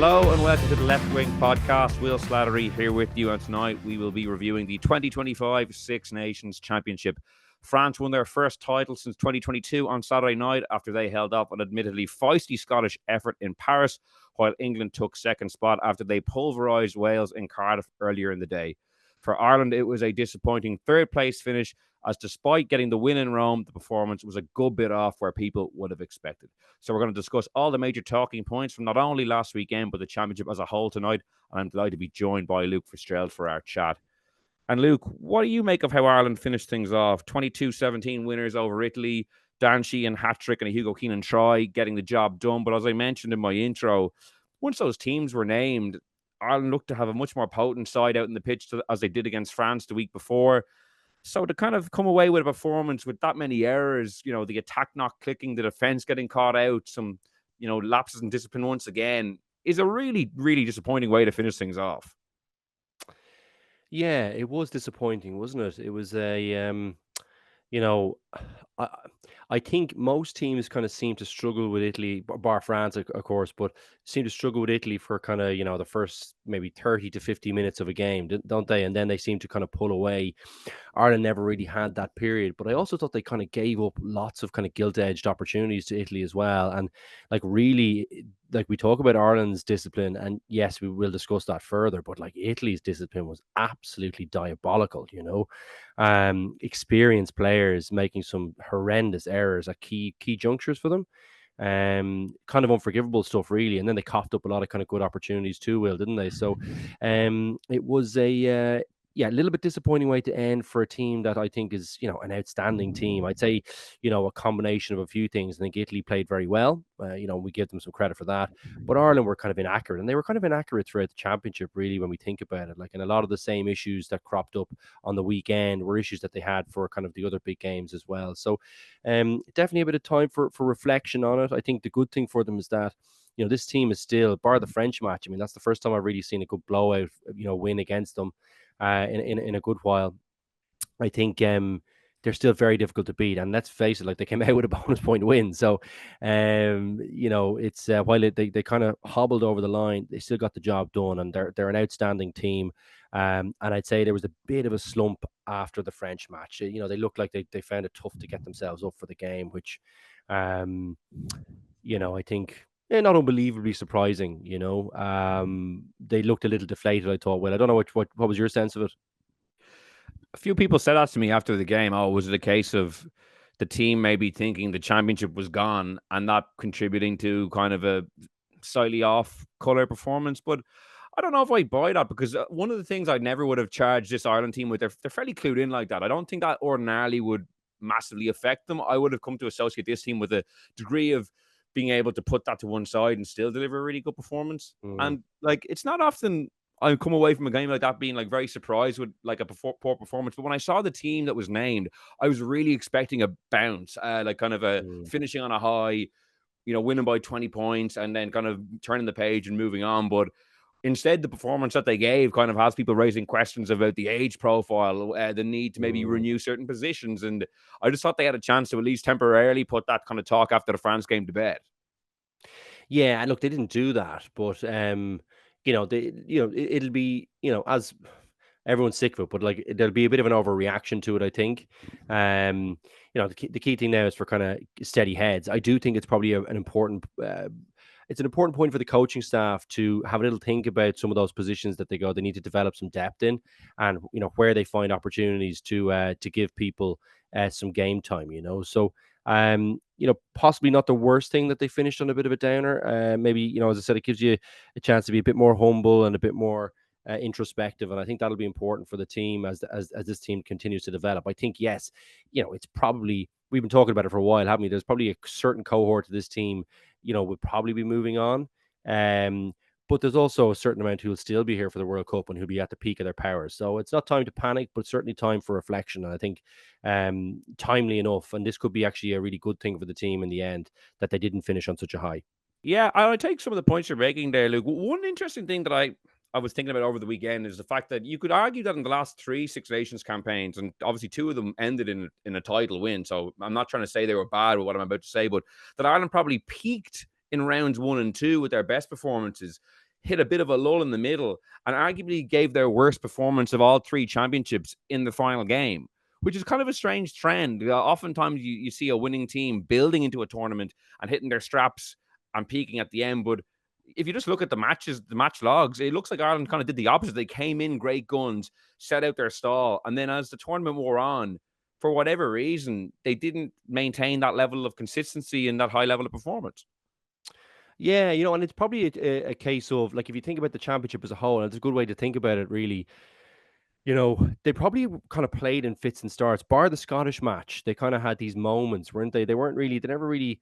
Hello and welcome to the Left Wing Podcast. Will Slattery here with you, and tonight we will be reviewing the 2025 Six Nations Championship. France won their first title since 2022 on Saturday night after they held up an admittedly feisty Scottish effort in Paris, while England took second spot after they pulverised Wales in Cardiff earlier in the day. For Ireland, it was a disappointing third-place finish, as despite getting the win in Rome, the performance was a good bit off where people would have expected. So we're going to discuss all the major talking points from not only last weekend, but the championship as a whole tonight. And I'm delighted to be joined by Luke Fitzgerald for our chat. And Luke, what do you make of how Ireland finished things off? 22-17 winners over Italy, Dan Sheehan hat-trick and a Hugo Keenan try, getting the job done. But as I mentioned in my intro, once those teams were named, Ireland looked to have a much more potent side out in the pitch as they did against France the week before. So to kind of come away with a performance with that many errors, the attack not clicking, the defense getting caught out, some, lapses in discipline once again, is a really, really disappointing way to finish things off. Yeah, it was disappointing, wasn't it? It was you know, I I think most teams kind of seem to struggle with Italy, bar France, of course, but seem to struggle with Italy for kind of the first maybe 30 to 50 minutes of a game, don't they? And then they seem to kind of pull away. Ireland never really had that period, but I also thought they kind of gave up lots of kind of gilt-edged opportunities to Italy as well. And like really, like we talk about Ireland's discipline, and yes, we will discuss that further, but like Italy's discipline was absolutely diabolical, experienced players making some horrendous errors at key junctures for them. Kind of unforgivable stuff, really. And then they coughed up a lot of kind of good opportunities too, Will, didn't they? So, it was a little bit disappointing way to end for a team that I think is, an outstanding team. I'd say, a combination of a few things. I think Italy played very well. We give them some credit for that. But Ireland were kind of inaccurate, and they were kind of inaccurate throughout the championship, really, when we think about it. Like, and a lot of the same issues that cropped up on the weekend were issues that they had for kind of the other big games as well. So, definitely a bit of time for reflection on it. I think the good thing for them is that this team is still, bar the French match. I mean, that's the first time I've really seen a good blowout, win against them in a good while. I think they're still very difficult to beat, and let's face it, like they came out with a bonus point win. So, it's while they kind of hobbled over the line, they still got the job done, and they're an outstanding team. And I'd say there was a bit of a slump after the French match. They looked like they found it tough to get themselves up for the game, which, I think. Yeah, not unbelievably surprising, they looked a little deflated, I thought. Well, I don't know what was your sense of it? A few people said that to me after the game. Oh, was it a case of the team maybe thinking the championship was gone and not contributing to kind of a slightly off color performance? But I don't know if I buy that, because one of the things I never would have charged this Ireland team with, they're fairly clued in like that. I don't think that ordinarily would massively affect them. I would have come to associate this team with a degree of being able to put that to one side and still deliver a really good performance. Mm. And like, it's not often I come away from a game like that being like very surprised with like a poor performance. But when I saw the team that was named, I was really expecting a bounce, like kind of a Mm. finishing on a high, winning by 20 points and then kind of turning the page and moving on. But instead, the performance that they gave kind of has people raising questions about the age profile, the need to maybe Mm. renew certain positions. And I just thought they had a chance to at least temporarily put that kind of talk after the France game to bed. Yeah, and look, they didn't do that, but it'll be, as everyone's sick of it, but like there'll be a bit of an overreaction to it, I think. The key thing now is for kind of steady heads. I do think it's probably an important it's an important point for the coaching staff to have a little think about some of those positions that they need to develop some depth in, and where they find opportunities to give people some game time. So possibly not the worst thing that they finished on a bit of a downer. Maybe as I said, it gives you a chance to be a bit more humble and a bit more introspective, and I think that'll be important for the team as this team continues to develop. I think yes, it's probably, we've been talking about it for a while, haven't we? There's probably a certain cohort of this team, would probably be moving on. But there's also a certain amount who will still be here for the World Cup and who'll be at the peak of their powers. So it's not time to panic, but certainly time for reflection. And I think timely enough, and this could be actually a really good thing for the team in the end, that they didn't finish on such a high. Yeah, I take some of the points you're making there, Luke. One interesting thing that I was thinking about over the weekend is the fact that you could argue that in the last three Six Nations campaigns, and obviously two of them ended in a title win. So I'm not trying to say they were bad with what I'm about to say, but that Ireland probably peaked in rounds 1 and 2 with their best performances. hit a bit of a lull in the middle and arguably gave their worst performance of all three championships in the final game, which is kind of a strange trend. Oftentimes you see a winning team building into a tournament and hitting their straps and peaking at the end. But if you just look at the matches, the match logs, it looks like Ireland kind of did the opposite. They came in great guns, set out their stall, and then as the tournament wore on, for whatever reason, they didn't maintain that level of consistency and that high level of performance. Yeah, you know, and it's probably a case of like if you think about the championship as a whole, and it's a good way to think about it, really. You know, they probably kind of played in fits and starts, bar the Scottish match. They kind of had these moments, weren't they? They weren't really, they never really,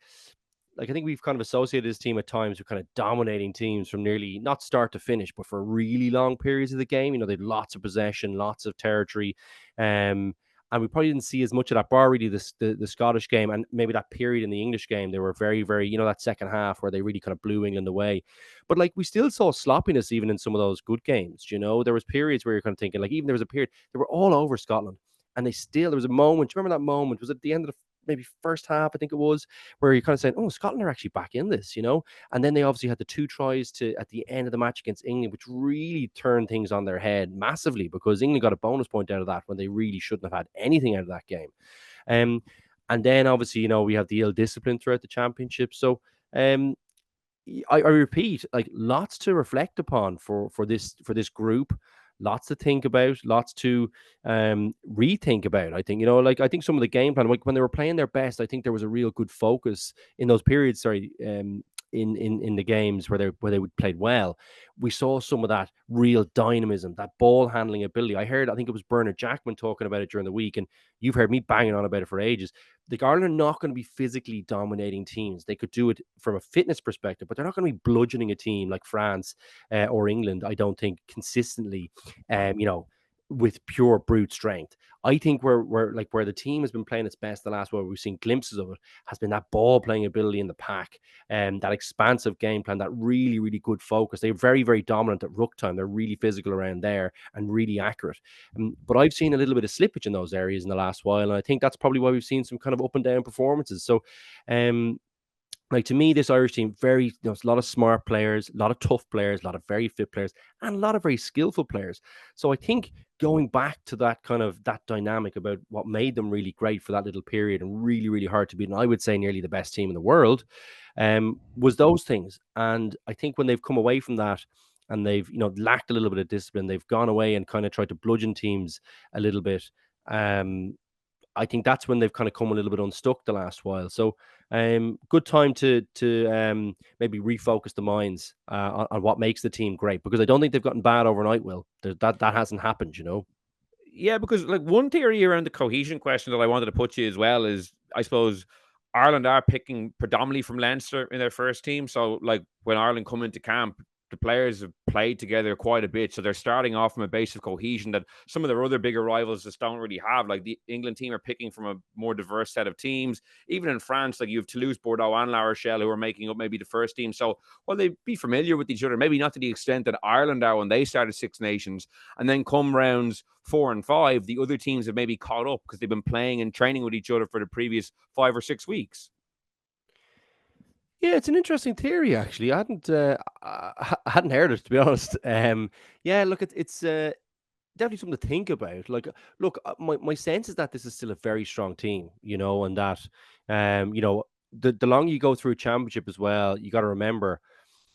like, I think we've kind of associated this team at times with kind of dominating teams from nearly not start to finish, but for really long periods of the game. You know, they had lots of possession, lots of territory. Um, and we probably didn't see as much of that bar really the Scottish game and maybe that period in the English game. They were very, very, you know, that second half where they really kind of blew England away. But like we still saw sloppiness even in some of those good games. You know, there was periods where you're kind of thinking, like, even there was a period they were all over Scotland. And they still, there was a moment. Do you remember that moment? Was it at the end of the maybe first half, I think it was, where you're kind of saying, oh, Scotland are actually back in this, you know? And then they obviously had the two tries to at the end of the match against England, which really turned things on their head massively because England got a bonus point out of that when they really shouldn't have had anything out of that game. Um, and then obviously, you know, we have the ill discipline throughout the championship. So I repeat, like lots to reflect upon for this group, lots to think about, lots to rethink about. I think, you know, like I think some of the game plan, like when they were playing their best, I think there was a real good focus in those periods. Sorry, in the games where they would played well, we saw some of that real dynamism, that ball handling ability. I think it was Bernard Jackman talking about it during the week, and you've heard me banging on about it for ages. The Ireland are not going to be physically dominating teams. They could do it from a fitness perspective, but they're not going to be bludgeoning a team like France or England. I don't think consistently, you know, with pure brute strength. I think where the team has been playing its best the last while, we've seen glimpses of it, has been that ball playing ability in the pack and that expansive game plan, that really, really good focus. They're very, very dominant at ruck time. They're really physical around there and really accurate. But I've seen a little bit of slippage in those areas in the last while. And I think that's probably why we've seen some kind of up and down performances. So, like to me, this Irish team, very, you know, it's a lot of smart players, a lot of tough players, a lot of very fit players, and a lot of very skillful players. So I think going back to that kind of that dynamic about what made them really great for that little period and really, really hard to beat, and I would say nearly the best team in the world, was those things. And I think when they've come away from that and they've, you know, lacked a little bit of discipline, they've gone away and kind of tried to bludgeon teams a little bit. I think that's when they've kind of come a little bit unstuck the last while. So, good time to maybe refocus the minds on what makes the team great, because I don't think they've gotten bad overnight. Will that hasn't happened, you know? Yeah, because like one theory around the cohesion question that I wanted to put you as well is, I suppose Ireland are picking predominantly from Leinster in their first team. So like when Ireland come into camp, the players have played together quite a bit. So they're starting off from a base of cohesion that some of their other bigger rivals just don't really have. Like the England team are picking from a more diverse set of teams. Even in France, like you have Toulouse, Bordeaux, and La Rochelle who are making up maybe the first team. So while they be familiar with each other, maybe not to the extent that Ireland are when they started Six Nations, and then come rounds 4 and 5, the other teams have maybe caught up because they've been playing and training with each other for the previous 5 or 6 weeks. Yeah, it's an interesting theory. Actually, I hadn't heard it, to be honest. Yeah, look, it's definitely something to think about. Like, look, my sense is that this is still a very strong team, you know, and that, you know, the longer you go through a championship as well, you got to remember,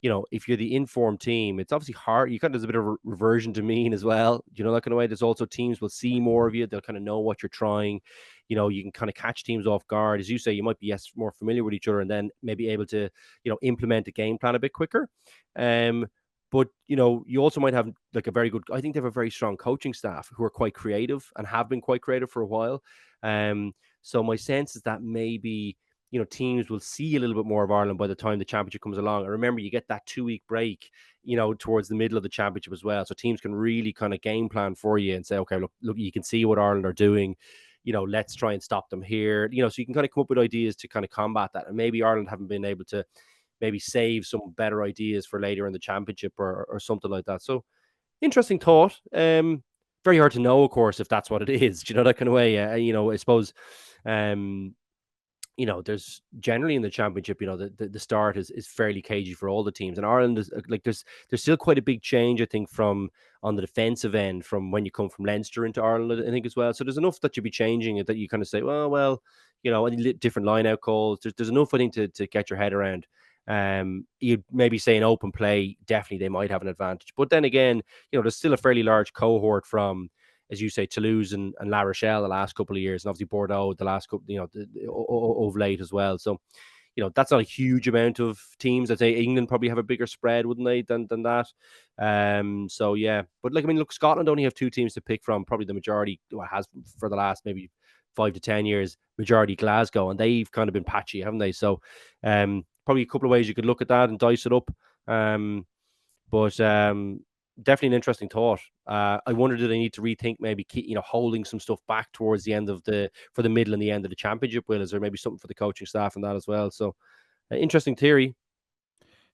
you know, if you're the informed team, it's obviously hard. You kind of, there's a bit of a reversion to mean as well. You know, that kind of way. There's also teams will see more of you. They'll kind of know what you're trying. You know, you can kind of catch teams off guard. As you say, you might be more familiar with each other and then maybe able to, you know, implement a game plan a bit quicker. But you know, you also might have like a very good. I think they have a very strong coaching staff who are quite creative and have been quite creative for a while. So my sense is that maybe, you know, teams will see a little bit more of Ireland by the time the championship comes along. And remember, you get that 2 week break, you know, towards the middle of the championship as well. So teams can really kind of game plan for you and say, okay, look, you can see what Ireland are doing. You know, let's try and stop them here. You know, so you can kind of come up with ideas to kind of combat that. And maybe Ireland haven't been able to maybe save some better ideas for later in the championship or something like that. So interesting thought. Very hard to know, of course, if that's what it is. Do you know, that kind of way? You know, I suppose. there's generally in the championship, the start is fairly cagey for all the teams. And Ireland is like there's still quite a big change, I think, from on the defensive end from when you come from Leinster into Ireland, I think as well. So there's enough that you'd be changing it that you kind of say, well, different line out calls. There's enough, I think, to get your head around. You'd maybe say in open play, definitely they might have an advantage. But then again, there's still a fairly large cohort from, as you say, Toulouse and La Rochelle the last couple of years, and obviously Bordeaux the last couple, of late as well. So, that's not a huge amount of teams. I'd say England probably have a bigger spread, wouldn't they, than that? So yeah, but look, Scotland only have two teams to pick from. Probably the majority has for the last maybe 5 to 10 years, majority Glasgow, and they've kind of been patchy, haven't they? So, probably a couple of ways you could look at that and dice it up. But definitely an interesting thought. I wonder, do they need to rethink maybe holding some stuff back towards the end of for the middle and the end of the championship? Is there maybe something for the coaching staff and that as well? So interesting theory.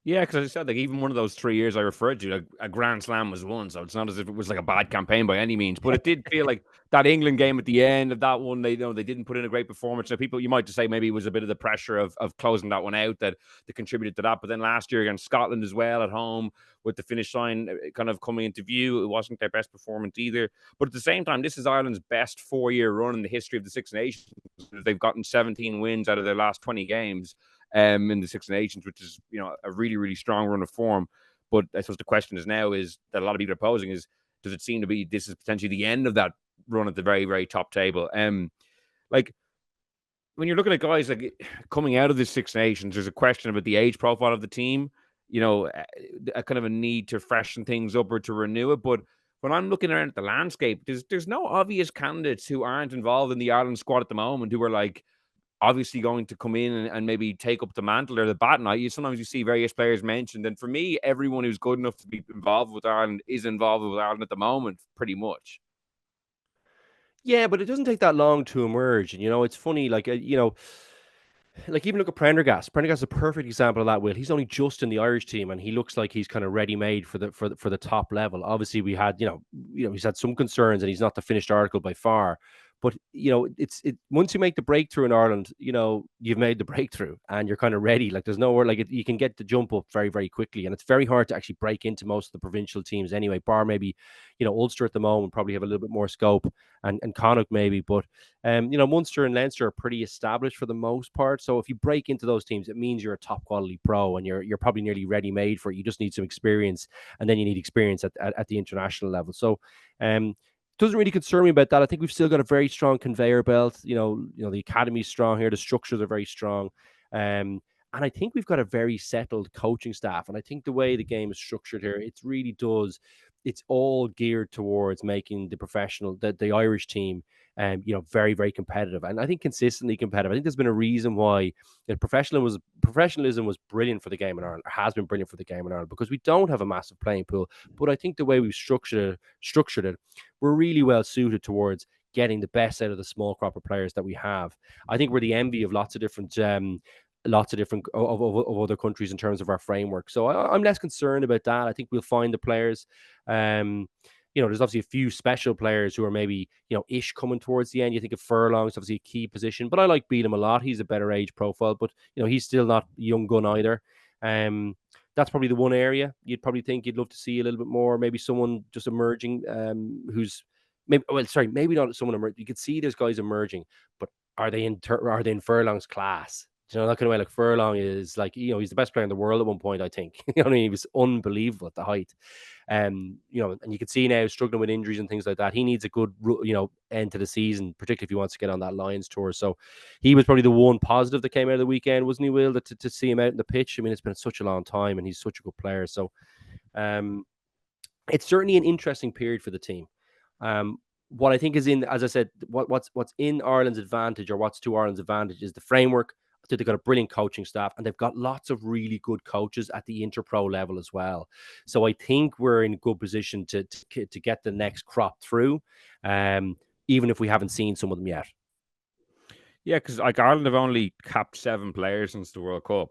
Yeah, because as I said, like even one of those 3 years I referred to, like, a Grand Slam was won, so it's not as if it was like a bad campaign by any means. But it did feel like that England game at the end of that one, they didn't put in a great performance. Now, you might just say maybe it was a bit of the pressure of closing that one out that contributed to that. But then last year against Scotland as well at home, with the finish line kind of coming into view, it wasn't their best performance either. But at the same time, this is Ireland's best 4-year run in the history of the Six Nations. They've gotten 17 wins out of their last 20 games. In the Six Nations, which is a really, really strong run of form. But I suppose the question is now is that a lot of people are posing is, does it seem to be this is potentially the end of that run at the very, very top table? Like when you're looking at guys like coming out of the Six Nations, there's a question about the age profile of the team. A kind of a need to freshen things up or to renew it. But when I'm looking around at the landscape, there's no obvious candidates who aren't involved in the Ireland squad at the moment who are like obviously going to come in and maybe take up the mantle or the baton. Sometimes you see various players mentioned. And for me, everyone who's good enough to be involved with Ireland is involved with Ireland at the moment, pretty much. Yeah, but it doesn't take that long to emerge. And, it's funny, like even look at Prendergast. Prendergast is a perfect example of that. Will, he's only just in the Irish team, and he looks like he's kind of ready made for the top level. Obviously, we had he's had some concerns, and he's not the finished article by far. But it's once you make the breakthrough in Ireland, you've made the breakthrough, and you're kind of ready. Like there's nowhere you can get the jump up very, very quickly, and it's very hard to actually break into most of the provincial teams anyway. Bar maybe Ulster at the moment probably have a little bit more scope, and Connacht maybe, but Munster and Leinster are pretty established for the most part. So if you break into those teams, it means you're a top quality pro, and you're probably nearly ready made for it. You just need some experience, and then you need experience at the international level. So doesn't really concern me about that. I think we've still got a very strong conveyor belt. The academy's strong here. The structures are very strong. And I think we've got a very settled coaching staff. And I think the way the game is structured here, it really does. It's all geared towards making the Irish team, very, very competitive. And I think consistently competitive. I think there's been a reason why professionalism was brilliant for the game in Ireland, has been brilliant for the game in Ireland, because we don't have a massive playing pool. But I think the way we've structured it, we're really well suited towards getting the best out of the small crop of players that we have. I think we're the envy of lots of different of other countries in terms of our framework. So I'm less concerned about that. I think we'll find the players. There's obviously a few special players who are maybe, ish coming towards the end. You think of Furlong's obviously a key position, but I like Beatham a lot. He's a better age profile, but, he's still not a young gun either. That's probably the one area you'd probably think you'd love to see a little bit more, maybe someone just emerging who's maybe not someone emerging. You could see there's guys emerging, but are they in Furlong's class? That kind of way. Like Furlong is he's the best player in the world at one point, I think. He was unbelievable at the height. And you can see now struggling with injuries and things like that. He needs a good, end to the season, particularly if he wants to get on that Lions tour. So he was probably the one positive that came out of the weekend, wasn't he, Will? To see him out in the pitch. I mean, it's been such a long time, and he's such a good player. So, it's certainly an interesting period for the team. What I think is as I said, what's in Ireland's advantage, or what's to Ireland's advantage, is the framework. They've got a brilliant coaching staff, and they've got lots of really good coaches at the interpro level as well. So I think we're in a good position to get the next crop through, even if we haven't seen some of them yet. Yeah, because Ireland have only capped 7 players since the World Cup.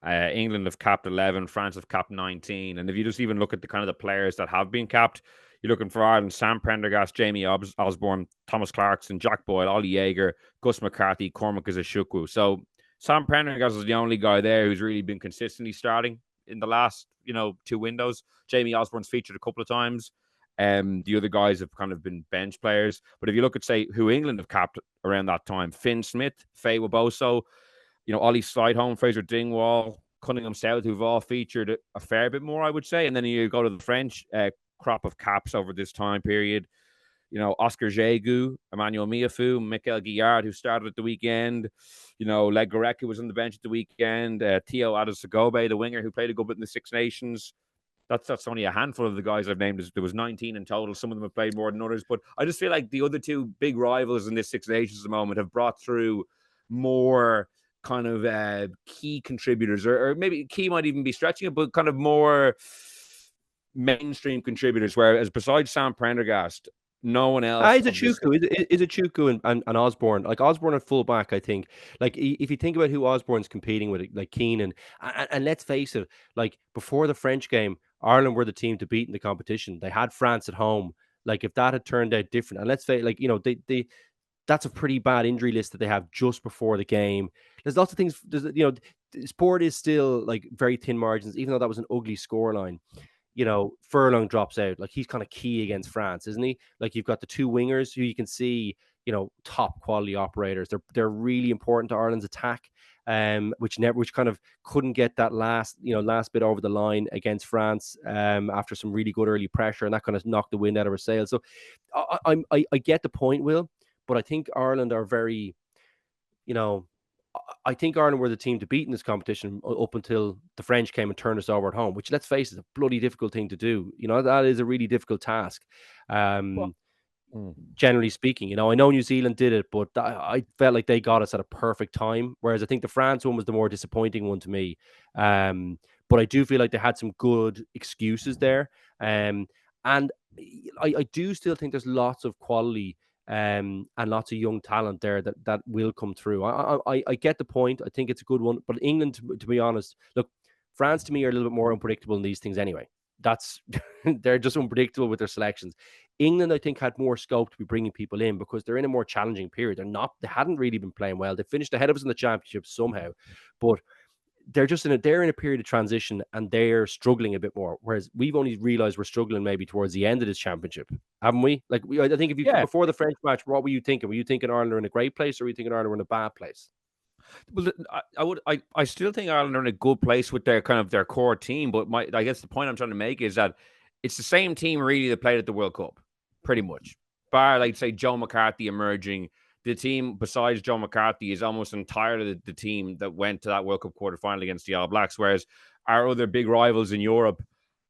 England have capped 11, France have capped 19. And if you just even look at the kind of the players that have been capped, You're looking for Ireland: Sam Prendergast, Jamie Osborne, Thomas Clarkson, Jack Boyle, Ollie Yeager, Gus McCarthy, Cormac Izashukwu. So Sam Prendergast is the only guy there who's really been consistently starting in the last, 2 windows. Jamie Osborne's featured a couple of times. The other guys have kind of been bench players. But if you look at, say, who England have capped around that time: Finn Smith, Faye Waboso, Ollie Slideholm, Fraser Dingwall, Cunningham South, who've all featured a fair bit more, I would say. And then you go to the French crop of caps over this time period. Oscar Jegu, Emmanuel Miafu, Mikel Guillard, who started at the weekend. Leg Goretzka was on the bench at the weekend. Theo Adesagobe, the winger, who played a good bit in the Six Nations. That's only a handful of the guys I've named. There was 19 in total. Some of them have played more than others. But I just feel like the other two big rivals in this Six Nations at the moment have brought through more kind of key contributors, or maybe key might even be stretching it, but kind of more mainstream contributors. Whereas besides Sam Prendergast, no one else. Is it Chuku and Osborne? Like Osborne at fullback, I think. Like if you think about who Osborne's competing with, like Keenan, and let's face it, like before the French game, Ireland were the team to beat in the competition. They had France at home. Like if that had turned out different, and let's say, like they that's a pretty bad injury list that they have just before the game. There's lots of things. Sport is still like very thin margins, even though that was an ugly scoreline. Furlong drops out. Like he's kind of key against France, isn't he? Like you've got the two wingers who you can see, top quality operators. They're really important to Ireland's attack, which kind of couldn't get that last bit over the line against France, after some really good early pressure, and that kind of knocked the wind out of our sails. So I get the point, Will, but I think Ireland are very, I think Ireland were the team to beat in this competition up until the French came and turned us over at home, which, let's face it, is a bloody difficult thing to do. That is a really difficult task. Well, Generally speaking, I know New Zealand did it, but I felt like they got us at a perfect time. Whereas I think the France one was the more disappointing one to me. But I do feel like they had some good excuses there. And I do still think there's lots of quality and lots of young talent there that will come through. I get the point. I think it's a good one. But England, to be honest, look, France to me are a little bit more unpredictable in these things anyway. They're just unpredictable with their selections. England, I think, had more scope to be bringing people in because they're in a more challenging period. They hadn't really been playing well. They finished ahead of us in the championship somehow, but they're in a period of transition and they're struggling a bit more. Whereas we've only realized we're struggling maybe towards the end of this championship, haven't we? Like I think before the French match, what were you thinking? Were you thinking Ireland are in a great place, or were you thinking Ireland are in a bad place? Well, I still think Ireland are in a good place with their kind of their core team. But I guess the point I'm trying to make is that it's the same team really that played at the World Cup, pretty much. Bar, like, say, Joe McCarthy emerging. The team besides Joe McCarthy is almost entirely the team that went to that World Cup quarterfinal against the All Blacks. Whereas our other big rivals in Europe,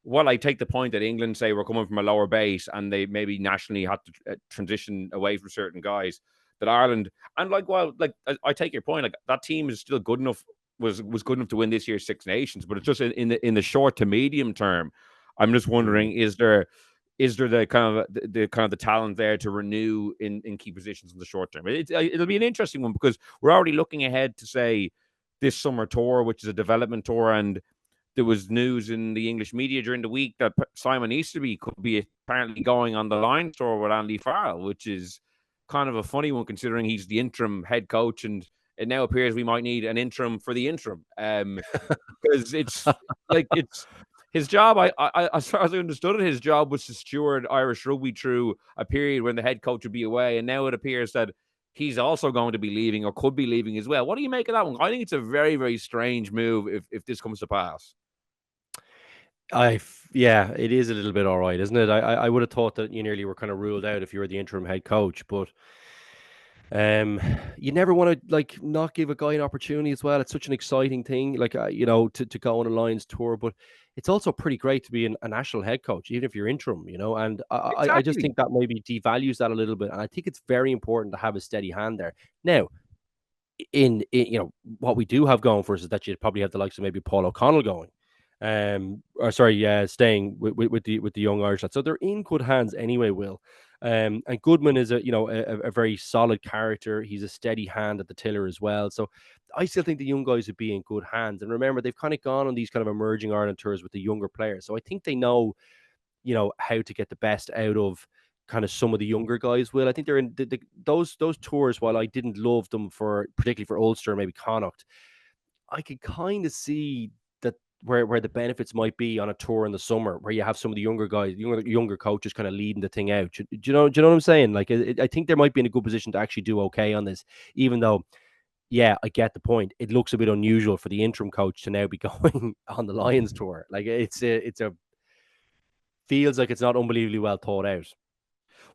well, I take the point that England say we're coming from a lower base and they maybe nationally had to transition away from certain guys. That Ireland, and I take your point. Like that team is still good enough. Was good enough to win this year's Six Nations, but it's just in the short to medium term. I'm just wondering, is there the kind of the talent there to renew in key positions in the short term? It'll be an interesting one because we're already looking ahead to, say, this summer tour, which is a development tour, and there was news in the English media during the week that Simon Easterby could be apparently going on the Lions tour with Andy Farrell, which is kind of a funny one considering he's the interim head coach, and it now appears we might need an interim for the interim. Because it's his job. As far as I understood it, his job was to steward Irish rugby through a period when the head coach would be away, and now it appears that he's also going to be leaving or could be leaving as well. What do you make of that one? I think it's a very, very strange move if this comes to pass. Yeah, it is a little bit all right, isn't it? I would have thought that you nearly were kind of ruled out if you were the interim head coach, but you never want to not give a guy an opportunity as well. It's such an exciting thing, to go on a Lions tour, but it's also pretty great to be a national head coach, even if you're interim, and I just think that maybe devalues that a little bit. And I think it's very important to have a steady hand there. Now, in what we do have going for us is that you'd probably have the likes of maybe Paul O'Connell going. Staying with the young Irish lad. So they're in good hands anyway, Will. And Goodman is a very solid character. He's a steady hand at the tiller as well. So I still think the young guys would be in good hands. And remember, they've kind of gone on these kind of emerging Ireland tours with the younger players. So I think they know how to get the best out of kind of some of the younger guys. Will, I think they're in those tours. While I didn't love them particularly for Ulster, maybe Connacht, I could kind of see that where the benefits might be on a tour in the summer, where you have some of the younger guys, younger coaches, kind of leading the thing out. Do you know what I'm saying? Like, I think they might be in a good position to actually do okay on this, even though. Yeah, I get the point. It looks a bit unusual for the interim coach to now be going on the Lions tour. Like, it's a feels like it's not unbelievably well thought out.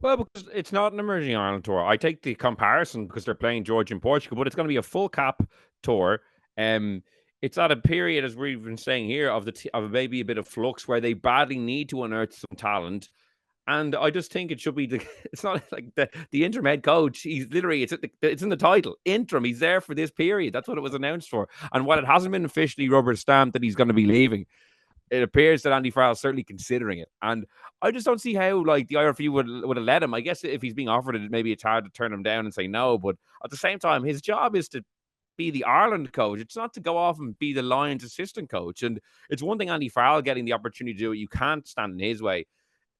Well, because it's not an emerging Ireland tour. I take the comparison because they're playing Georgia and Portugal, but it's going to be a full cap tour. It's at a period, as we've been saying here, of maybe a bit of flux where they badly need to unearth some talent. And I just think it should be it's not like the interim head coach. He's literally, it's in the title, interim. He's there for this period. That's what it was announced for. And while it hasn't been officially rubber stamped that he's going to be leaving, it appears that Andy Farrell's certainly considering it. And I just don't see how like the IRFU would have let him. I guess if he's being offered it, maybe it's hard to turn him down and say no. But at the same time, his job is to be the Ireland coach. It's not to go off and be the Lions assistant coach. And it's one thing Andy Farrell getting the opportunity to do it. You can't stand in his way.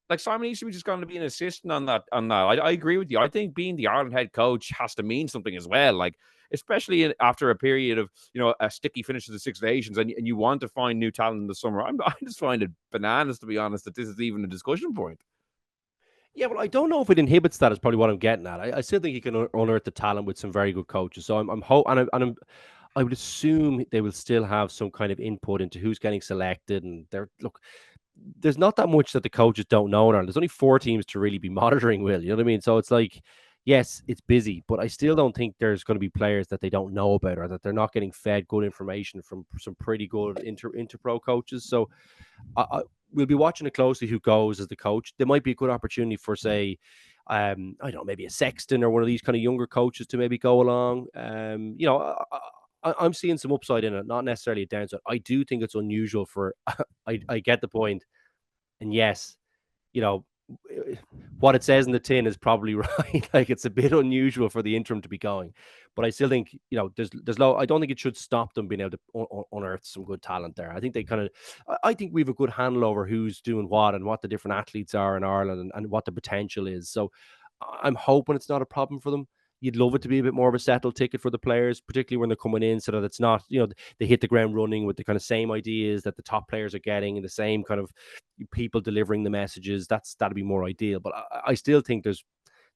Like Simon Easterby just going to be an assistant on that. I agree with you. I think being the Ireland head coach has to mean something as well. Like, especially after a period of, a sticky finish of the Six Nations and you want to find new talent in the summer. I just find it bananas, to be honest, that this is even a discussion point. Yeah, well, I don't know if it inhibits that. Is probably what I'm getting at. I still think he can unearth the talent with some very good coaches. So I would assume they will still have some kind of input into who's getting selected. And there's not that much that the coaches don't know now. There's only 4 teams to really be monitoring. Will, you know what I mean? So it's like, yes, it's busy, but I still don't think there's going to be players that they don't know about or that they're not getting fed good information from some pretty good inter-pro coaches. So we'll be watching it closely who goes as the coach. There might be a good opportunity for, say, I don't know, maybe a Sexton or one of these kind of younger coaches to maybe go along. I'm seeing some upside in it, not necessarily a downside. I do think it's unusual for, I get the point. And yes, what it says in the tin is probably right. Like, it's a bit unusual for the interim to be going, but I still think, there's low. I don't think it should stop them being able to unearth some good talent there. I think I think we have a good handle over who's doing what and what the different athletes are in Ireland and what the potential is. So I'm hoping it's not a problem for them. You'd love it to be a bit more of a settled ticket for the players, particularly when they're coming in, so that it's not, they hit the ground running with the kind of same ideas that the top players are getting and the same kind of people delivering the messages. That'd be more ideal. But I still think they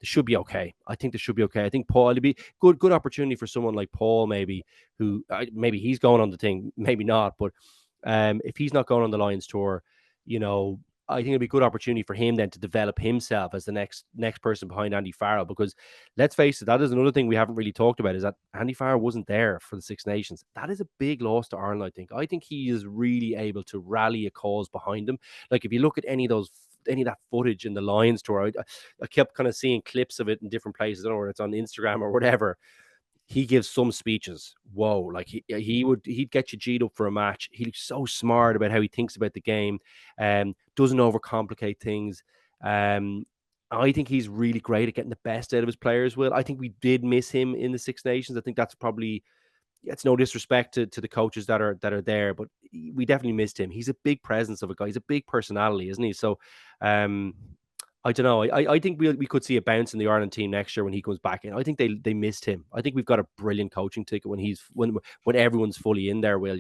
should be okay. I think they should be okay. I think Paul, it'd be good opportunity for someone like Paul, maybe, who maybe he's going on the thing, maybe not. But if he's not going on the Lions tour, I think it'd be a good opportunity for him then to develop himself as the next person behind Andy Farrell. Because let's face it, that is another thing we haven't really talked about, is that Andy Farrell wasn't there for the Six Nations. That is a big loss to Ireland, I think. I think he is really able to rally a cause behind him. Like, if you look at any of that footage in the Lions tour, I kept kind of seeing clips of it in different places. I don't know whether it's on Instagram or whatever. He gives some speeches. Whoa, like he'd get you G'd up for a match. He's so smart about how he thinks about the game, doesn't overcomplicate things. I think he's really great at getting the best out of his players. Will, I think we did miss him in the Six Nations. I think that's probably, it's no disrespect to the coaches that are there, but we definitely missed him. He's a big presence of a guy. He's a big personality, isn't he? So, I don't know. I think we could see a bounce in the Ireland team next year when he comes back in. I think they missed him. I think we've got a brilliant coaching ticket when everyone's fully in there. Will,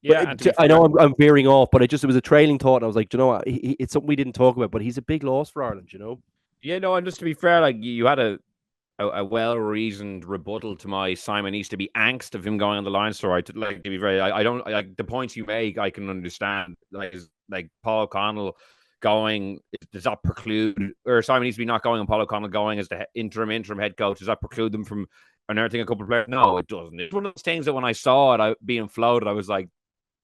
Yeah, but I know I'm veering off, but it was a trailing thought. And I was like, what? It's something we didn't talk about, but he's a big loss for Ireland. Yeah, no, and just to be fair, like, you had a well-reasoned rebuttal to my Simon Easterby angst of him going on the Lions tour. To be very, I don't like the points you make. I can understand, like Paul O'Connell going. Does that preclude, or Simon Easterby not going and Paul O'Connell going as the interim head coach? Does that preclude them from unearthing a couple of players? No, it doesn't. It's one of those things that when I saw it being floated, I was like,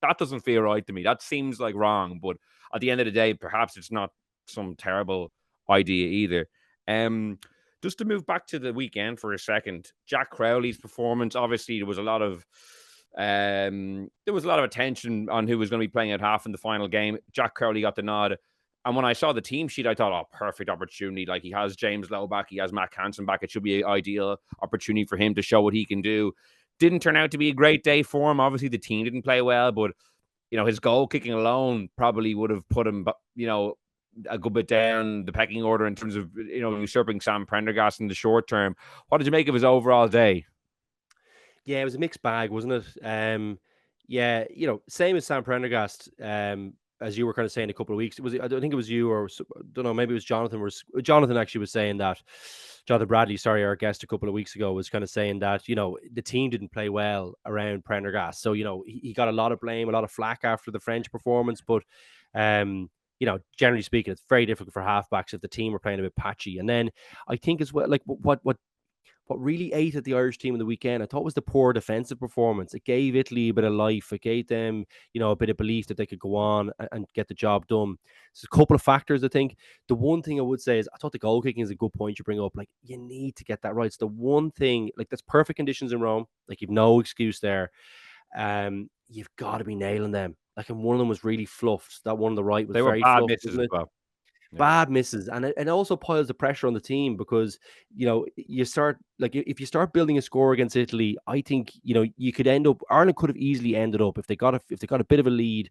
that doesn't feel right to me. That seems like wrong. But at the end of the day, perhaps it's not some terrible idea either. Just to move back to the weekend for a second, Jack Crowley's performance. Obviously, there was a lot of attention on who was going to be playing at half in the final game. Jack Crowley got the nod. And when I saw the team sheet, I thought, oh, perfect opportunity. Like, he has James Lowe back. He has Matt Hansen back. It should be an ideal opportunity for him to show what he can do. Didn't turn out to be a great day for him. Obviously, the team didn't play well, but his goal kicking alone probably would have put him, a good bit down the pecking order in terms of, usurping Sam Prendergast in the short term. What did you make of his overall day? Yeah, it was a mixed bag, wasn't it? Yeah, same as Sam Prendergast. As you were kind of saying a couple of weeks, I don't think it was you, or I don't know, maybe it was Jonathan. Jonathan actually was saying that Jonathan Bradley, sorry, our guest a couple of weeks ago, was kind of saying that the team didn't play well around Prendergast, so he got a lot of blame, a lot of flack after the French performance, but generally speaking, it's very difficult for halfbacks if the team are playing a bit patchy. And then I think as well, like what really ate at the Irish team in the weekend, I thought, was the poor defensive performance. It gave Italy a bit of life. It gave them, a bit of belief that they could go on and get the job done. So a couple of factors, I think. The one thing I would say is I thought the goal kicking is a good point you bring up. Like, you need to get that right. It's the one thing, like, that's perfect conditions in Rome. Like, you've no excuse there. You've got to be nailing them. Like, and one of them was really fluffed. That one on the right was They were very bad fluffed, misses wasn't as it? well. Yeah. Bad misses, and it also piles the pressure on the team because you start, like, if you start building a score against Italy, I think you could end up, Ireland could have easily ended up, if they got a bit of a lead,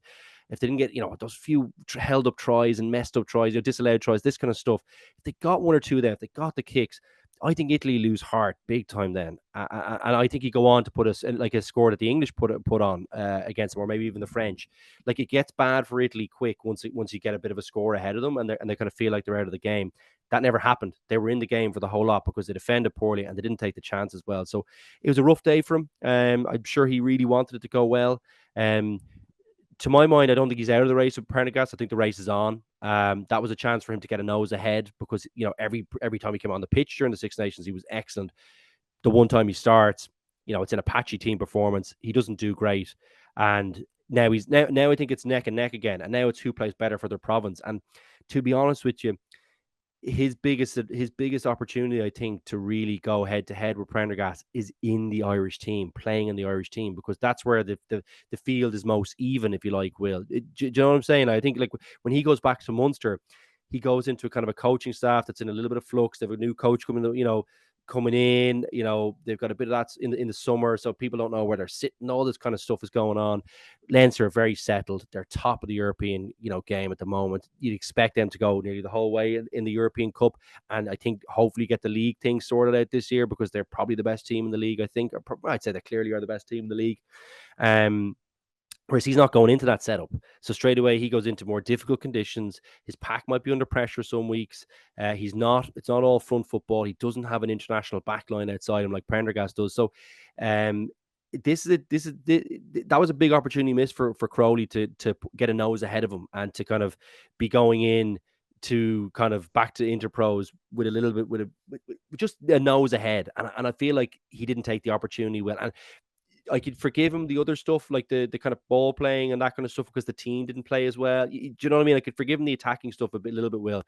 if they didn't get those few held up tries and messed up tries, disallowed tries, this kind of stuff. If they got one or two there, if they got the kicks, I think Italy lose heart big time then, and I think you go on to put us like a score that the English put on against them, or maybe even the French. Like, it gets bad for Italy quick once you get a bit of a score ahead of them, and they kind of feel like they're out of the game. That never happened. They were in the game for the whole lot because they defended poorly and they didn't take the chance as well. So it was a rough day for him. I'm sure he really wanted it to go well. To my mind, I don't think he's out of the race with Prendergast. I think the race is on. That was a chance for him to get a nose ahead because every time he came on the pitch during the Six Nations, he was excellent. The one time he starts, it's in a patchy team performance. He doesn't do great, and now I think it's neck and neck again, and now it's who plays better for their province. And to be honest with you, his biggest opportunity, I think, to really go head to head with Prendergast is in the Irish team, playing in the Irish team, because that's where the field is most even, if you like. Will, do you know what I'm saying? I think, like, when he goes back to Munster, he goes into a kind of a coaching staff that's in a little bit of flux. They have a new coach coming in. They've got a bit of that in the summer, so people don't know where they're sitting. All this kind of stuff is going on. Leinster are very settled. They're top of the European, game at the moment. You'd expect them to go nearly the whole way in the European Cup, and I think hopefully get the league thing sorted out this year because they're probably the best team in the league. I think I'd say they clearly are the best team in the league. Whereas he's not going into that setup. So straight away, he goes into more difficult conditions. His pack might be under pressure some weeks. It's not all front football. He doesn't have an international backline outside him like Prendergast does. So that was a big opportunity missed for Crowley to get a nose ahead of him and to kind of be going in to kind of back to Interpros with a little bit, with just a nose ahead. And I feel like he didn't take the opportunity well. And I could forgive him the other stuff, like the kind of ball playing and that kind of stuff, because the team didn't play as well. Do you know what I mean? I could forgive him the attacking stuff a little bit, Will.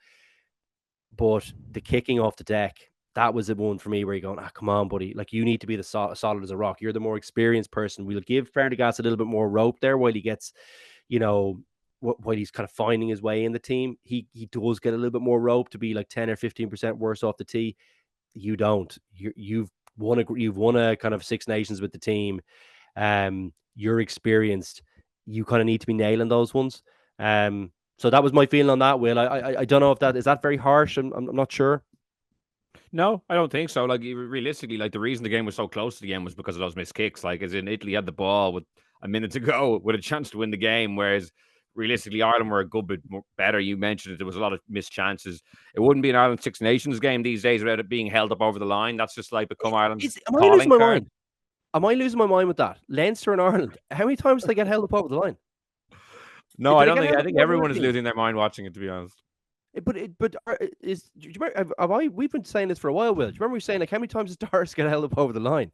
But the kicking off the deck, that was the one for me where you're going, come on, buddy. Like, you need to be the solid as a rock. You're the more experienced person. We'll give Prendergast a little bit more rope there while he gets, while he's kind of finding his way in the team. He does get a little bit more rope to be like 10 or 15% worse off the tee. You don't. You've won a kind of Six Nations with the team. You're experienced. You kind of need to be nailing those ones. So that was my feeling on that, Will. I don't know if that is very harsh. I'm not sure. No, I don't think so. Like, realistically, like, the reason the game was so close to the end was because of those missed kicks. Like, as in, Italy had the ball with a minute to go with a chance to win the game, whereas realistically, Ireland were a good bit better. You mentioned it. There was a lot of missed chances. It wouldn't be an Ireland Six Nations game these days without it being held up over the line. That's just like become Ireland's Am I losing calling my card. mind? Am I losing my mind with that? Leinster and Ireland, how many times do they get held up over the line? No, Do I they don't get think. held I up think more than other everyone is teams? losing their mind watching it, to be honest. Do you remember, we've been saying this for a while, Will? Do you remember we saying, like, how many times does Doris get held up over the line?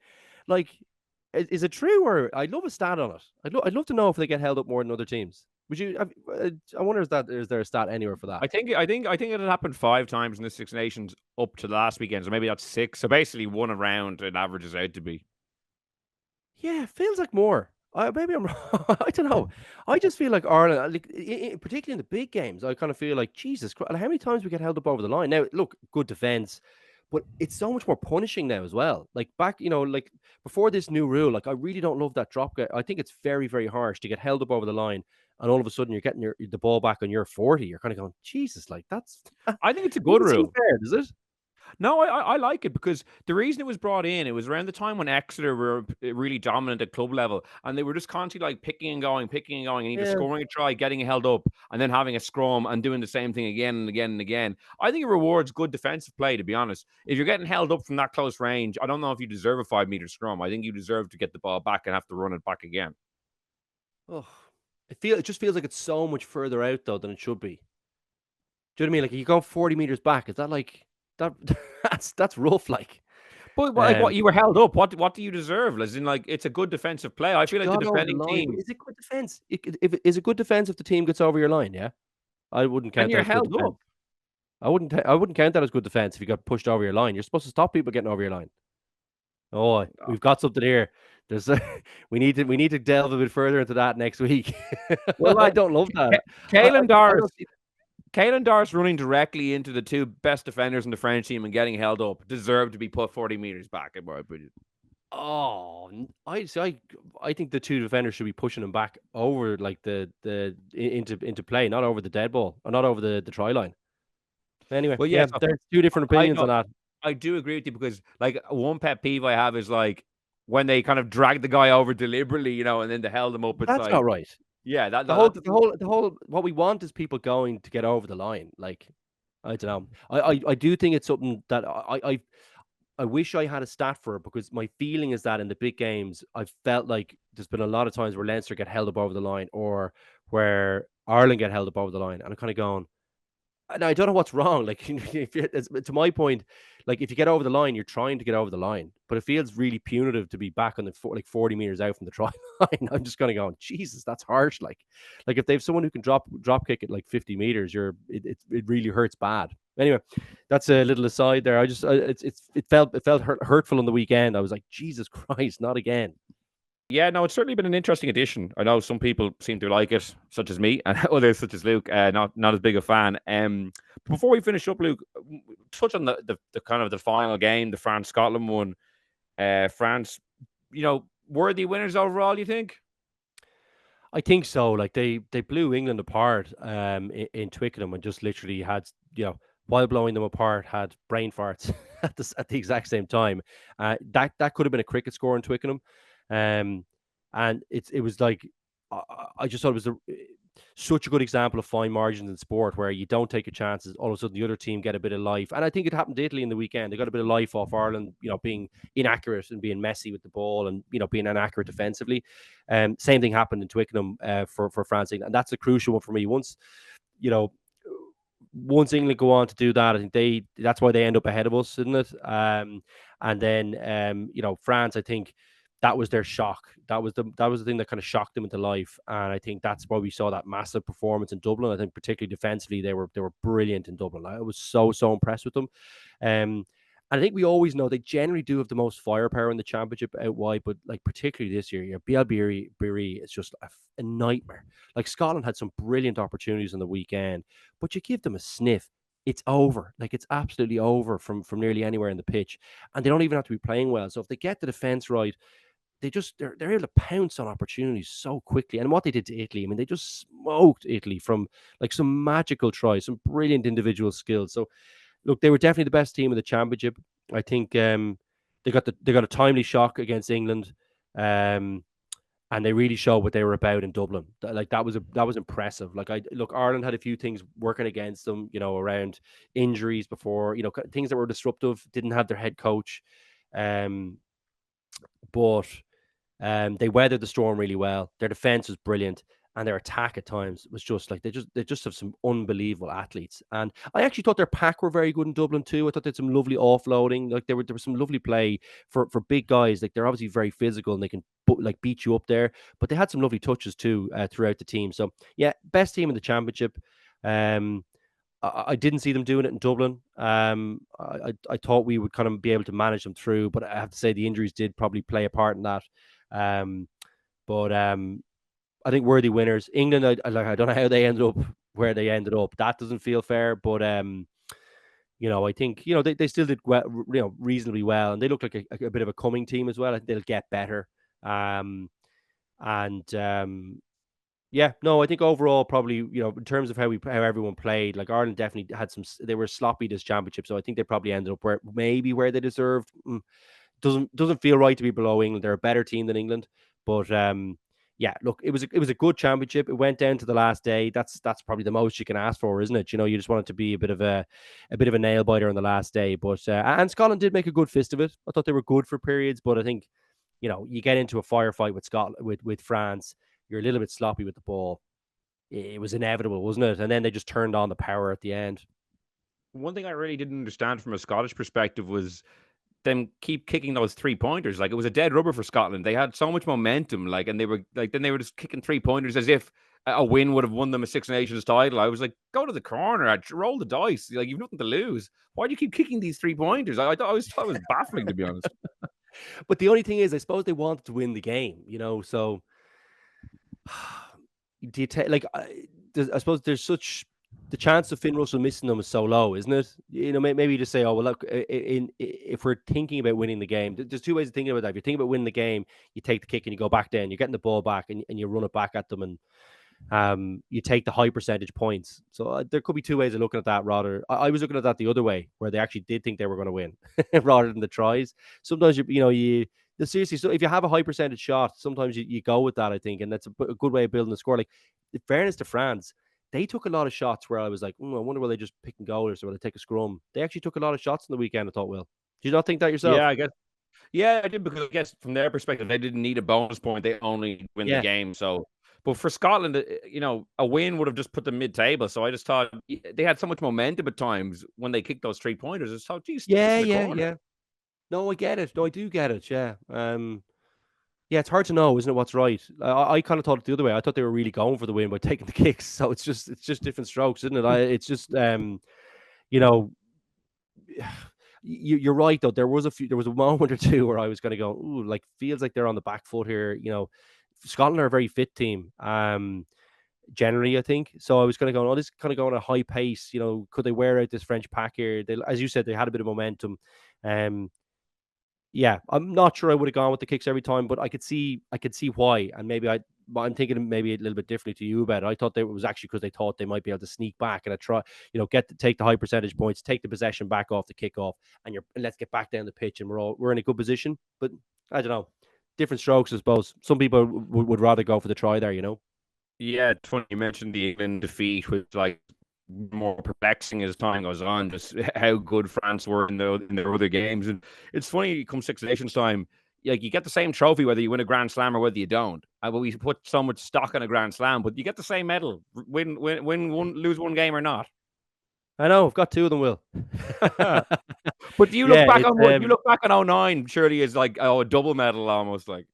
Like, is it true, or I'd love a stat on it. I'd love to know if they get held up more than other teams. Would you? I wonder, is there a stat anywhere for that? I think it had happened 5 times in the Six Nations up to last weekend, so maybe that's 6. So basically, one around it averages out to be. Yeah, it feels like more. Maybe I'm wrong. I don't know. I just feel like Ireland, like, particularly in the big games, I kind of feel like, Jesus Christ, how many times we get held up over the line? Now, look, good defense, but it's so much more punishing now as well. Like back, like before this new rule, like I really don't love that drop. I think it's very, very harsh to get held up over the line, and all of a sudden you're getting the ball back on your 40. You're kind of going, Jesus, like that I think it's a good doesn't seem rule. fair, does it? No, I like it because the reason it was brought in, it was around the time when Exeter were really dominant at club level, and they were just constantly like picking and going, and either Yeah. scoring a try, getting held up, and then having a scrum and doing the same thing again and again and again. I think it rewards good defensive play, to be honest. If you're getting held up from that close range, I don't know if you deserve a 5 meter scrum. I think you deserve to get the ball back and have to run it back again. Oh, it just feels like it's so much further out though than it should be. Do you know what I mean? Like you go 40 meters back, is that like that? That's rough. Like, But like, um, what you were held up? What do you deserve? As in, like, it's a good defensive play. I but you feel like the got over the defending line. team, Is it good defense? If it is it good defense if the team gets over your line? Yeah, I wouldn't and count that you're as good held defense. up. I wouldn't count that as good defense if you got pushed over your line. You're supposed to stop people getting over your line. Oh, we've got something here. There's we need to delve a bit further into that next week. Well, I like, don't love that. Caelan I Doris don't see. Caelan Darce running directly into the two best defenders in the French team and getting held up deserved to be put 40 meters back, in my opinion. Oh, I see. I think the two defenders should be pushing him back over like into play, not over the dead ball or not over the try line. Anyway, Well, yeah, yeah, so there's two different I opinions know on that. I do agree with you because, like, one pet peeve I have is like when they kind of drag the guy over deliberately, and then they held him up. It's That's not like, right. yeah, that The no, whole that the doesn't. whole the whole what we want is people going to get over the line. Like I don't know. I do think it's something that I wish I had a stat for it because my feeling is that in the big games, I've felt like there's been a lot of times where Leinster get held up over the line or where Ireland get held up over the line. And I'm kind of going, and I don't know what's wrong. Like, if to my point, like if you get over the line, you're trying to get over the line, but it feels really punitive to be back on the like 40 meters out from the try line. I'm just kind of going, Jesus, that's harsh. Like if they have someone who can drop kick at like 50 meters, it really hurts bad. Anyway, that's a little aside there. It felt hurtful on the weekend. I was like, Jesus Christ, not again. Yeah, no, it's certainly been an interesting addition. I know some people seem to like it, such as me, and others, such as Luke, not as big a fan. Before we finish up, Luke, touch on the kind of the final game, the France Scotland one. France, worthy winners overall. You think? I think so. Like they blew England apart in Twickenham and just literally had while blowing them apart had brain farts at the exact same time. That could have been a cricket score in Twickenham, and it was like I just thought it was such a good example of fine margins in sport where you don't take your chances. All of a sudden, the other team get a bit of life, and I think it happened to Italy in the weekend. They got a bit of life off Ireland, being inaccurate and being messy with the ball, and being inaccurate defensively. Same thing happened in Twickenham for France, and that's a crucial one for me. You know, once England go on to do that, I think that's why they end up ahead of us, isn't it? And then France, I think that was their shock. That was the thing that kind of shocked them into life, and I think that's why we saw that massive performance in Dublin. I think particularly defensively, they were brilliant in Dublin. I was so impressed with them. And I think we always know they generally do have the most firepower in the championship out wide, but like particularly this year, BLBRE is just a nightmare. Like Scotland had some brilliant opportunities on the weekend, but you give them a sniff, it's over. Like it's absolutely over from nearly anywhere in the pitch, and they don't even have to be playing well. So if they get the defense right, they're able to pounce on opportunities so quickly. And what they did to Italy, I mean, they just smoked Italy from like some magical tries, some brilliant individual skills. So look, they were definitely the best team in the championship. I think they got a timely shock against England, and they really showed what they were about in Dublin. Like that was impressive. Like Ireland had a few things working against them, around injuries before, things that were disruptive. Didn't have their head coach, but they weathered the storm really well. Their defense was brilliant, and their attack at times was just like they just have some unbelievable athletes. And I actually thought their pack were very good in Dublin too. I thought they had some lovely offloading. Like there was some lovely play for big guys. Like they're obviously very physical and they can like beat you up there. But they had some lovely touches too throughout the team. So yeah, best team in the championship. I didn't see them doing it in Dublin. I thought we would kind of be able to manage them through, but I have to say the injuries did probably play a part in that. But I think worthy winners. England, I don't know how they ended up where they ended up. That doesn't feel fair, but I think they still did well, reasonably well, and they look like a bit of a coming team as well. I think they'll get better. And Yeah, no, I think overall probably in terms of how everyone played, like Ireland definitely had they were sloppy this championship, so I think they probably ended up where they deserved. Doesn't feel right to be below England. They're a better team than England, but yeah, look, it was a good championship. It went down to the last day. That's probably the most you can ask for, isn't it? You just want it to be a bit of a nail biter on the last day. But and Scotland did make a good fist of it. I thought they were good for periods, but I think you get into a firefight with Scotland with France. You're a little bit sloppy with the ball. It was inevitable, wasn't it? And then they just turned on the power at the end. One thing I really didn't understand from a Scottish perspective was them keep kicking those 3-pointers. Like, it was a dead rubber for Scotland. They had so much momentum, like, and they were like, then they were just kicking 3-pointers as if a win would have won them a Six Nations title. I was like, go to the corner, roll the dice. Like, you've nothing to lose. Why do you keep kicking these 3-pointers? I thought it was baffling, to be honest. But the only thing is, I suppose they wanted to win the game, so do you take I suppose there's such the chance of Finn Russell missing them is so low, isn't it? Maybe you just say, oh well, look, if we're thinking about winning the game, there's two ways of thinking about that. If you're thinking about winning the game, you take the kick and you go back down, you're getting the ball back and you run it back at them, and you take the high percentage points. So there could be two ways of looking at that. Rather, I was looking at that the other way, where they actually did think they were going to win, rather than the tries. Sometimes seriously. So if you have a high percentage shot, sometimes you go with that, I think, and that's a good way of building the score. Like, in fairness to France, they took a lot of shots where I was like, I wonder will they just pick and go, or will they take a scrum? They actually took a lot of shots on the weekend. I thought, Will, do you not think that yourself? Yeah, I guess. Yeah, I did, because I guess from their perspective, they didn't need a bonus point. They only win the Yeah. game. So, but for Scotland, a win would have just put them mid-table. So I just thought they had so much momentum at times when they kicked those 3-pointers. I just thought, geez, stick Yeah, in the yeah, corner. yeah. No, I get it. No, I do get it. Yeah. Yeah, it's hard to know, isn't it? What's right? I kind of thought it the other way. I thought they were really going for the win by taking the kicks. So it's just different strokes, isn't it? It's just you know, you're right though. There was a moment or two where I was going to go, ooh, like feels like they're on the back foot here. Scotland are a very fit team. Generally, I think so. I was kind of going, oh, this is kind of going at a high pace. Could they wear out this French pack here? As you said, they had a bit of momentum. Yeah, I'm not sure I would have gone with the kicks every time, but I could see why, and maybe I'm thinking maybe a little bit differently to you about it. I thought that it was actually because they thought they might be able to sneak back and take the high percentage points, take the possession back off the kickoff, and let's get back down the pitch, and we're in a good position. But I don't know, different strokes, I suppose. Some people would rather go for the try there, Yeah, it's funny you mentioned the England defeat, which like more perplexing as time goes on, just how good France were in their other games. And it's funny, come Six Nations time, like you get the same trophy whether you win a Grand Slam or whether you don't. But we put so much stock on a Grand Slam, but you get the same medal, win one, lose one game or not. I know, I've got two of them, Will. But do you look Yeah, back it's on what you look back on 09, surely is like a double medal almost like.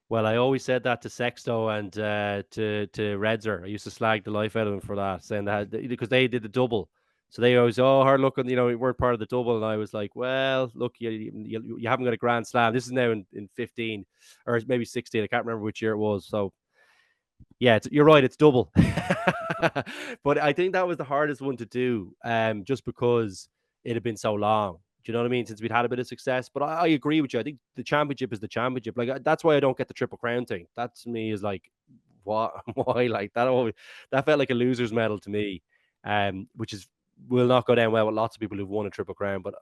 Well, I always said that to Sexto and to Redzer. I used to slag the life out of them for that, saying that because they did the double. So they always, hard looking, we weren't part of the double. And I was like, well, look, you haven't got a Grand Slam. This is now in 15 or maybe 16. I can't remember which year it was. So, yeah, you're right. It's double. But I think that was the hardest one to do just because it had been so long. Do you know what I mean? Since we'd had a bit of success. But I agree with you. I think the championship is the championship. Like, that's why I don't get the Triple Crown thing. That to me is like, what? Why? Like, that felt like a loser's medal to me, which will not go down well with lots of people who've won a Triple Crown. But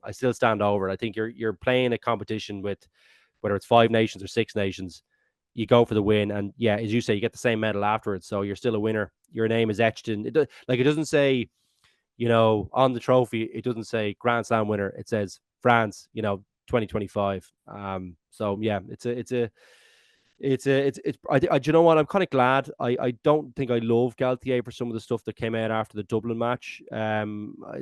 I still stand over it. I think you're playing a competition with whether it's 5 nations or 6 nations. You go for the win, and yeah, as you say, you get the same medal afterwards. So you're still a winner. Your name is etched in. It doesn't say, on the trophy, it doesn't say Grand Slam winner. It says France, 2025. So yeah, do you know what? I'm kind of glad. I don't think I love Galtier for some of the stuff that came out after the Dublin match. I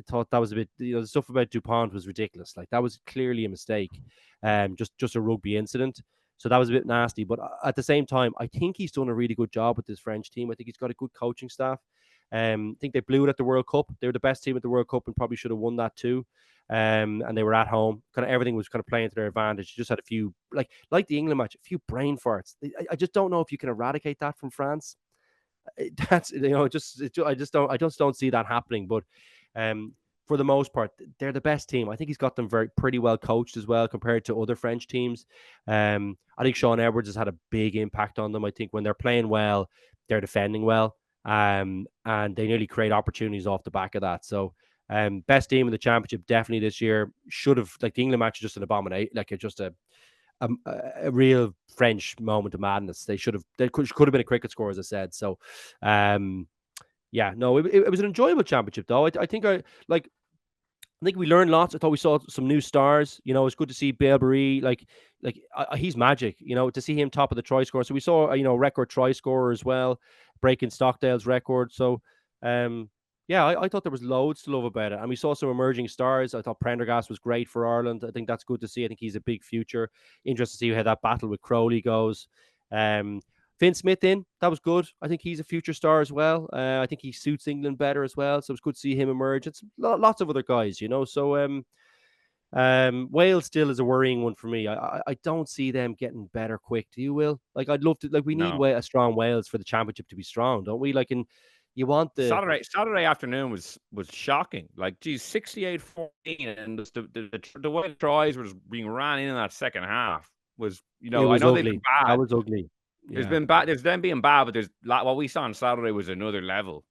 thought that was a bit, the stuff about Dupont was ridiculous. Like, that was clearly a mistake. Just a rugby incident. So that was a bit nasty. But at the same time, I think he's done a really good job with this French team. I think he's got a good coaching staff. I think they blew it at the World Cup. They were the best team at the World Cup and probably should have won that too. And they were at home. Kind of everything was kind of playing to their advantage. Just had a few, like the England match, a few brain farts. I just don't know if you can eradicate that from France. I just don't see that happening. But for the most part, they're the best team. I think he's got them pretty well coached as well compared to other French teams. I think Sean Edwards has had a big impact on them. I think when they're playing well, they're defending well, and they nearly create opportunities off the back of that. So, best team in the championship definitely this year. Should have, like, the England match is just an abomination, like it's just a real French moment of madness. They could have been a cricket score, as I said. So, yeah, no, it was an enjoyable championship though. I think we learned lots. I thought we saw some new stars. You know, it's good to see Belbury. He's magic. You know, to see him top of the try score. So we saw record try scorer as well, breaking Stockdale's record. So, yeah, I thought there was loads to love about it, and we saw some emerging stars. I thought Prendergast was great for Ireland. I think that's good to see. I think he's a big future. Interested to see how that battle with Crowley goes. Finn Smith that was good. I think he's a future star as well. I think he suits England better as well. So it's good to see him emerge. It's lots of other guys, So Wales still is a worrying one for me. I don't see them getting better quick. Do you, Will? Like, I'd love to. Like, we need a strong Wales for the championship to be strong, don't we? Like, you want the Saturday afternoon was shocking. Like, geez, 68-14, and the way the tries was being ran in that second half was, I know ugly. They've been bad. That was ugly. There's been bad. There's them being bad, but what we saw on Saturday was another level.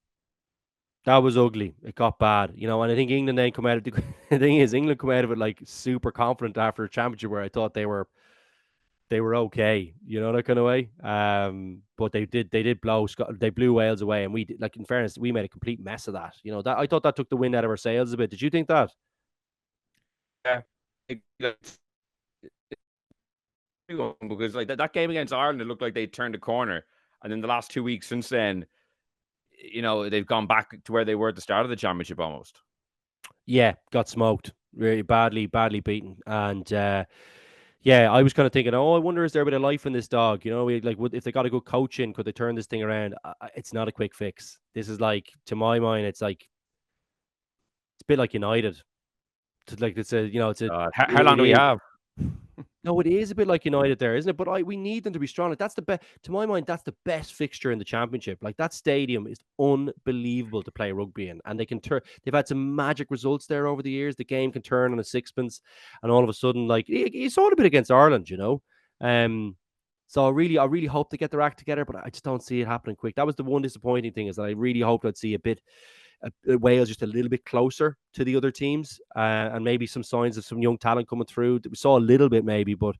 That was ugly. It got bad, and I think England then come out of the thing is England come out of it like super confident after a championship where I thought they were okay, that kind of way. But they blew Wales away, and we did, like, in fairness, we made a complete mess of that. That I thought that took the wind out of our sails a bit. Did you think that? Yeah. Because like that game against Ireland, it looked like they turned a corner, and then the last 2 weeks since then, they've gone back to where they were at the start of the championship almost. Yeah, got smoked really badly beaten, and yeah, I was kind of thinking, I wonder, is there a bit of life in this dog? If they got a good coach in, could they turn this thing around? It's not a quick fix. This is like, to my mind, it's a bit like United. How long do we have? No, it is a bit like United there, isn't it? But we need them to be strong. Like, that's the best. To my mind, that's the best fixture in the championship. Like, that stadium is unbelievable to play rugby in, and they can turn. They've had some magic results there over the years. The game can turn on a sixpence, and all of a sudden, like, you saw it a bit against Ireland, So I really hope they get their act together, but I just don't see it happening quick. That was the one disappointing thing, is that I really hoped I'd see Wales just a little bit closer to the other teams, and maybe some signs of some young talent coming through. We saw a little bit maybe, but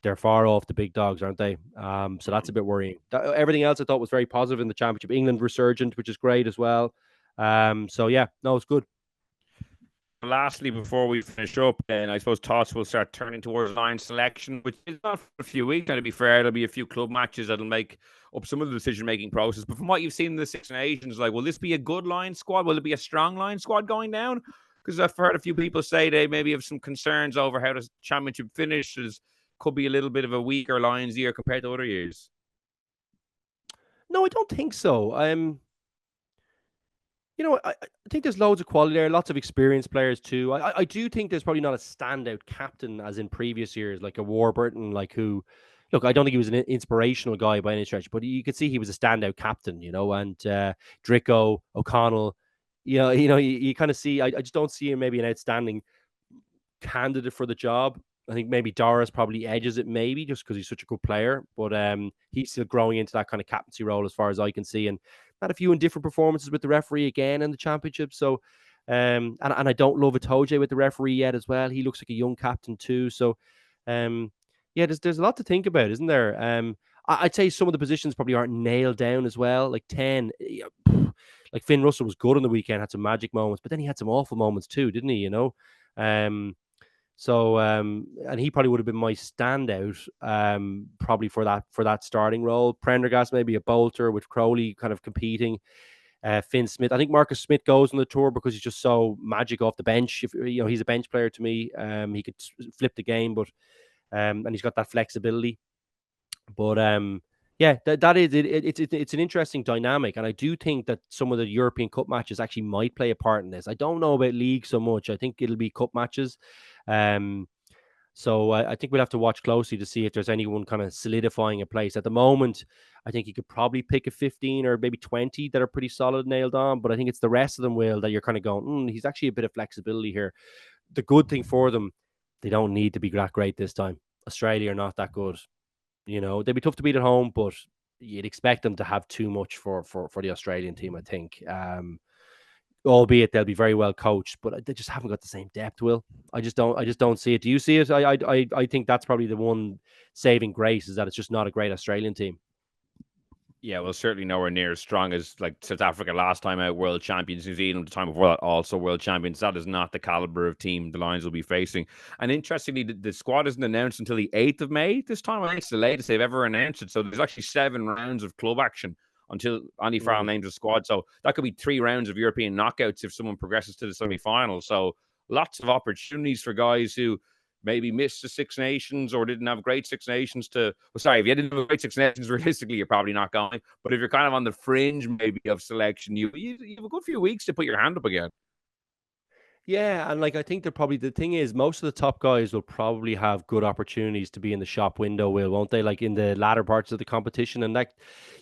they're far off the big dogs, aren't they? So that's a bit worrying. Everything else I thought was very positive in the championship. England resurgent, which is great as well. So yeah, no, it's good. Lastly, before we finish up, and I suppose thoughts will start turning towards line selection, which is not for a few weeks. And to be fair, there'll be a few club matches that'll make up some of the decision-making process. But from what you've seen in the Six Nations, like, will this be a good line squad? Will it be a strong line squad going down? Because I've heard a few people say they maybe have some concerns over how the championship finishes. Could be a little bit of a weaker Lions year compared to other years. No, I don't think so. I think there's loads of quality there, lots of experienced players too. I do think there's probably not a standout captain as in previous years, like a Warburton, like who, look, I don't think he was an inspirational guy by any stretch, but you could see he was a standout captain, and Dricko, O'Connell, you kind of see, I just don't see him maybe an outstanding candidate for the job. I think maybe Doris probably edges it, maybe just because he's such a good player, but he's still growing into that kind of captaincy role as far as I can see, and had a few indifferent performances with the referee again in the championship. So, and I don't love Itoje with the referee yet as well. He looks like a young captain too. So, yeah, there's a lot to think about, isn't there? I'd say some of the positions probably aren't nailed down as well. Like 10, like Finn Russell was good on the weekend, had some magic moments, but then he had some awful moments too, didn't he? So, and he probably would have been my standout, probably for that starting role. Prendergast maybe a bolter with Crowley kind of competing. Finn Smith, I think Marcus Smith goes on the tour because he's just so magic off the bench. If he's a bench player to me, he could flip the game, but and he's got that flexibility. But yeah, that is it. It's an interesting dynamic, and I do think that some of the European Cup matches actually might play a part in this. I don't know about league so much. I think it'll be cup matches. So I think we'll have to watch closely to see if there's anyone kind of solidifying a place. At the moment, I think you could probably pick a 15 or maybe 20 that are pretty solid nailed on. But I think it's the rest of them, Will, that you're kind of going, he's actually a bit of flexibility here. The good thing for them, they don't need to be that great this time. Australia are not that good. They'd be tough to beat at home, but you'd expect them to have too much for the Australian team, I think. Albeit they'll be very well coached, but they just haven't got the same depth. Will, I just don't see it. Do you see it? I think that's probably the one saving grace, is that it's just not a great Australian team. Yeah, well, certainly nowhere near as strong as like South Africa last time out, world champions. New Zealand the time before that, also world champions. That is not the caliber of team the Lions will be facing. And interestingly, the squad isn't announced until the 8th of May this time. I think it's the latest they've ever announced it. So there's actually 7 rounds of club action until Andy Farrell names the squad. So that could be 3 rounds of European knockouts if someone progresses to the semi-final. So lots of opportunities for guys who maybe missed the Six Nations or didn't have great Six Nations to. Well, sorry, if you didn't have a great Six Nations, realistically, you're probably not going. But if you're kind of on the fringe, maybe of selection, you have a good few weeks to put your hand up again. Yeah, and like I think the thing is, most of the top guys will probably have good opportunities to be in the shop window, won't they? Like in the latter parts of the competition, and like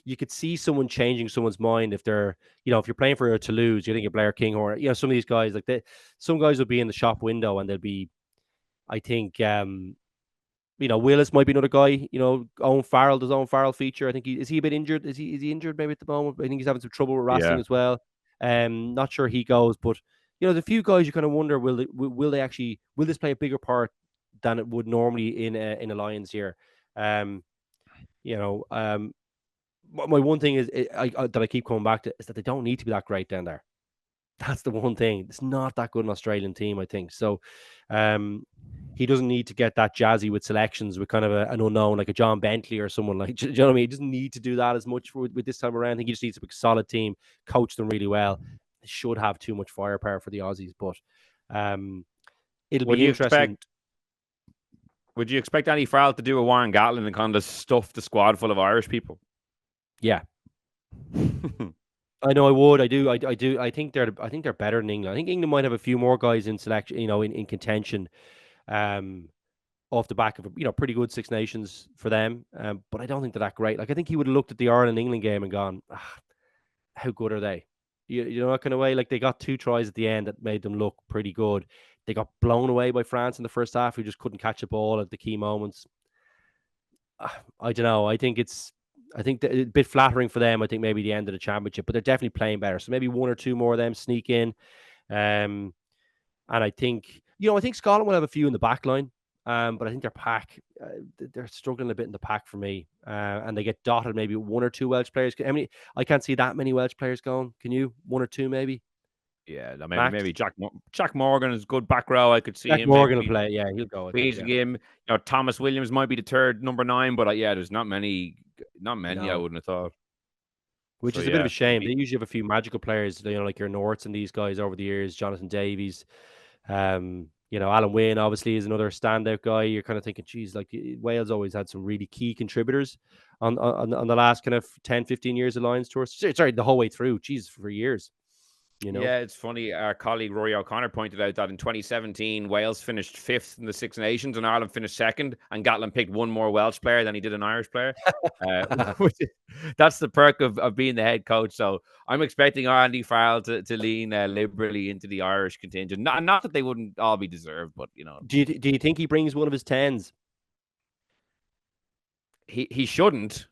you could see someone changing someone's mind if they're, if you're playing for Toulouse, you think of Blair King, or some of these guys, like some guys will be in the shop window and they'll be, I think, Willis might be another guy. Owen Farrell, does Owen Farrell feature? I think is he a bit injured? Is he injured maybe at the moment? I think he's having some trouble with wrestling as well. Not sure he goes, but there's a few guys you kind of wonder, will this play a bigger part than it would normally in a Lions year? My one thing is that I keep coming back to is that they don't need to be that great down there. That's the one thing. It's not that good an Australian team, I think. So he doesn't need to get that jazzy with selections with kind of an unknown like a John Bentley or someone like, do you know what I mean? He doesn't need to do that as much with this time around. I think he just needs a solid team, coach them really well. They should have too much firepower for the Aussies, but it'll be interesting. Would you expect Andy Farrell to do a Warren Gatland and kind of stuff the squad full of Irish people? Yeah. I know I would. I do. I do. I think they're better than England. I think England might have a few more guys in selection, in contention, off the back of pretty good Six Nations for them. But I don't think they're that great. Like I think he would have looked at the Ireland England game and gone, how good are they? You know that kind of way. Like they got 2 tries at the end that made them look pretty good. They got blown away by France in the first half, who just couldn't catch a ball at the key moments. I don't know. I think a bit flattering for them. I think maybe the end of the championship, but they're definitely playing better. So maybe 1 or 2 more of them sneak in. And I think, I think Scotland will have a few in the back line. But I think their pack, they're struggling a bit in the pack for me. And they get dotted maybe 1 or 2 Welsh players. I can't see that many Welsh players going. Can you? 1 or 2 maybe? Yeah, maybe Jack Morgan is good back row. I could see Jack him. Morgan will play. Yeah, he'll go. Him. Thomas Williams might be the third number 9, but there's not many. Not many. No. I wouldn't have thought. Which is a bit of a shame. They usually have a few magical players, like your Norts and these guys over the years. Jonathan Davies, Alan Wynne obviously is another standout guy. You're kind of thinking, geez, like Wales always had some really key contributors on the last kind of 10, 15 years of Lions tour. Sorry, the whole way through. Geez, for years. Yeah, it's funny. Our colleague Rory O'Connor pointed out that in 2017, Wales finished 5th in the Six Nations and Ireland finished 2nd, and Gatland picked 1 more Welsh player than he did an Irish player. That's the perk of being the head coach. So I'm expecting Andy Farrell to lean liberally into the Irish contingent. Not that they wouldn't all be deserved, but Do you think he brings one of his 10s? He shouldn't,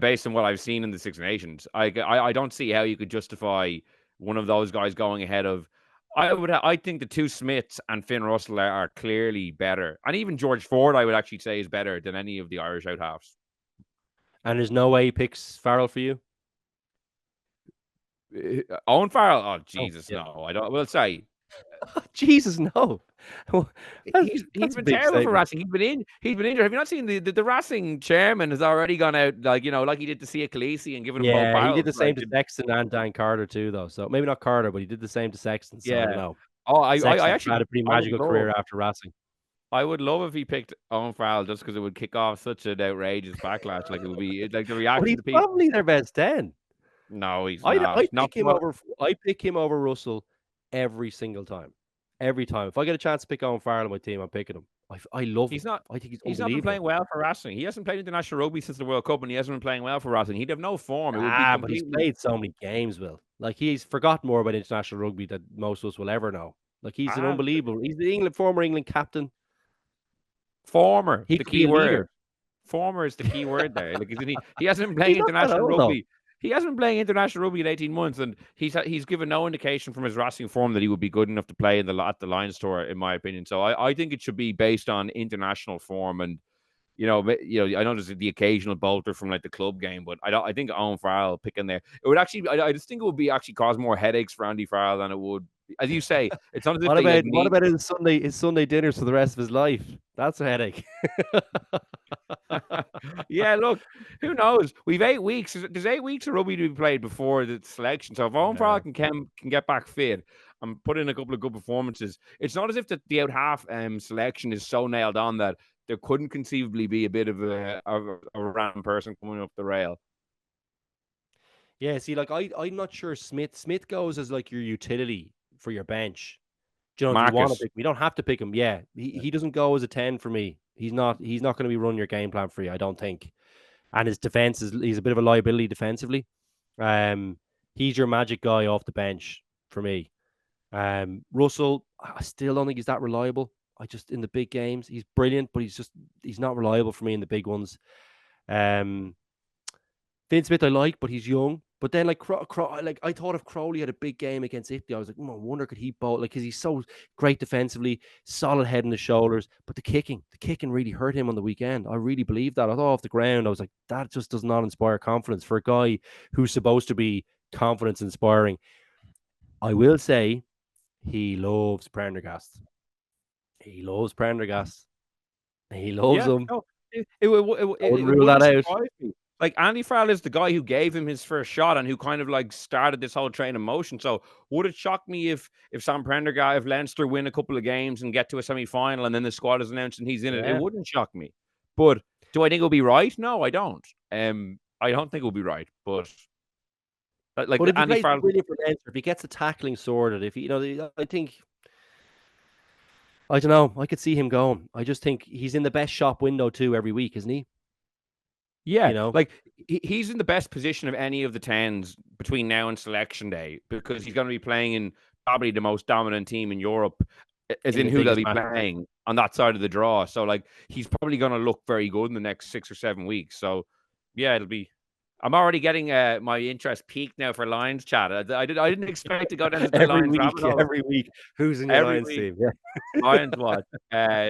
based on what I've seen in the Six Nations. I don't see how you could justify one of those guys going ahead of. I think the 2 Smiths and Finn Russell are clearly better, and even George Ford I would actually say is better than any of the Irish out halves. And there's no way he picks Farrell for you. Owen Farrell? Oh Jesus, no! I don't. Well, say. Jesus, no. He's been terrible for Racing. He's been injured. Have you not seen the Racing chairman has already gone out like he did to see Khaleesi and given him both piles. He did the same to Sexton and Dan Carter too, though. So maybe not Carter, but he did the same to Sexton. So I don't know. Oh, I actually had a pretty magical career after Racing. I would love if he picked Owen Farrell just because it would kick off such an outrageous backlash. Like it would be like the reaction. But he's probably their best 10. No, he's not. I pick him over Russell every single time. Every time. If I get a chance to pick Owen Farrell on my team, I'm picking him. I love He's him. not. I think he's He's not been unbelievable. playing well for Racing. He hasn't played international rugby since the World Cup, and he hasn't been playing well for Racing. He'd have no form. It would be But he's completely. played so many games, Will. Like, he's forgotten more about international rugby than most of us will ever know. Like, he's an Ah, unbelievable. He's the former England captain. former, He the could be key a word. leader. Former is the key word there. Like, isn't he? He hasn't been playing He's not that international old though. rugby. He hasn't been playing international rugby in 18 months, and he's given no indication from his Racing form that he would be good enough to play at the Lions tour, in my opinion. So I think it should be based on international form, and I know there's the occasional bolter from like the club game, but I think Owen Farrell picking there, it would actually. I just think it would be actually cause more headaches for Andy Farrell than it would, as you say. It's not as if What they like about what need. about his Sunday dinners for the rest of his life? That's a headache. Yeah, look, who knows? We've 8 weeks. There's 8 weeks of rugby to be played before the selection. So if Owen Farrell Yeah. can get back fit and put in a couple of good performances, it's not as if the out half selection is so nailed on that there couldn't conceivably be a bit of a random person coming up the rail. Yeah, see, like I'm not sure Smith goes as like your utility for your bench. Do you know, if you want to Marcus. pick him, you don't have to pick him. Yeah, he doesn't go as a 10 for me. He's not going to be running your game plan for you, I don't think. And his defense he's a bit of a liability defensively. Um, he's your magic guy off the bench for me. Russell, I still don't think he's that reliable. I just in the big games, he's brilliant, but he's not reliable for me in the big ones. Um, Finn Smith I like, but he's young. But then like like I thought if Crowley had a big game against Italy, I was like, I wonder could he bowl, like, because he's so great defensively, solid head and the shoulders. But the kicking really hurt him on the weekend. I really believe that. I thought off the ground, I was like, that just does not inspire confidence for a guy who's supposed to be confidence inspiring. I will say he loves Prendergast. He loves Prendergast. He loves Yeah, him. no, I wouldn't it rule that wouldn't out. surprise me. Like Andy Farrell is the guy who gave him his first shot and who kind of like started this whole train of motion. So would it shock me if Sam Prendergast, if Leinster win a couple of games and get to a semi final and then the squad is announced and he's in it? It Yeah. wouldn't shock me. But do I think it'll be right? No, I don't. I don't think it'll be right. But like But if he Andy plays Farrell, brilliant for Leinster, if he gets the tackling sorted, if he, I think, I don't know, I could see him going. I just think he's in the best shop window too every week, isn't he? yeah, You know, like he's in the best position of any of the tens between now and selection day because he's going to be playing in probably the most dominant team in Europe, as in in the who they'll biggest be match. playing on that side of the draw. So like he's probably going to look very good in the next 6 or 7 weeks. So yeah, it'll be. I'm already getting my interest peaked now for Lions chat. I didn't expect to go down the every Lions week, rabbit hole every week. Who's in your every Lions week. team? Yeah. Lions watch.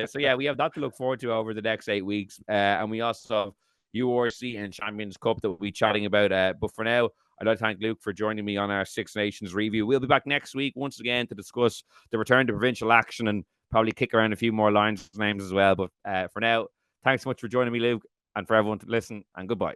So yeah, we have that to look forward to over the next 8 weeks, and we also have URC and Champions Cup that we'll be chatting about. But for now, I'd like to thank Luke for joining me on our Six Nations review. We'll be back next week once again to discuss the return to provincial action and probably kick around a few more Lions names as well. But for now, thanks so much for joining me, Luke, and for everyone to listen. And goodbye.